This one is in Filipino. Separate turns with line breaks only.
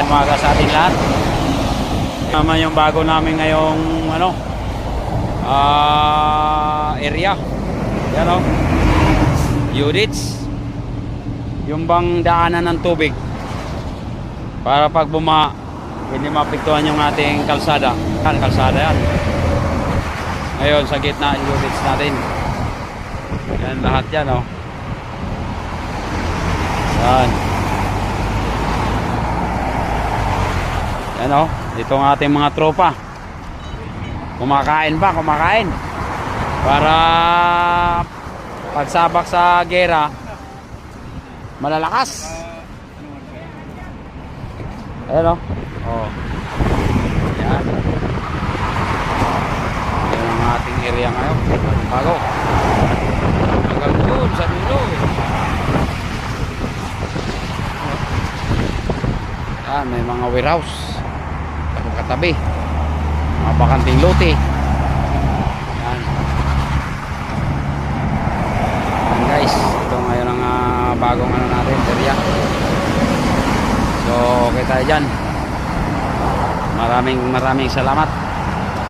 umaga sa ating lahat. Naman yung bago namin ngayong area. Yan o. Units. Yung bang daanan ng tubig. Para pag buma, hindi mapiktuhan yung ating kalsada. Yan, kalsada yan. Ngayon sa gitna units natin. Yan lahat yan o. Yan. Yan o. Ito ang ating mga tropa. Kumakain pa, kumakain. Para pagsabak sa gera, malalakas. Ayan o. Oh. Yan. Yan ang ating area ngayon. Bago. Hanggang doon sa dulo. Yan, may mga warehouse. Katabi. Mga bakanting lote. Yan. Yan guys. Ito ngayon ang bagong natin. Area. So, okay tayo dyan. Maraming salamat.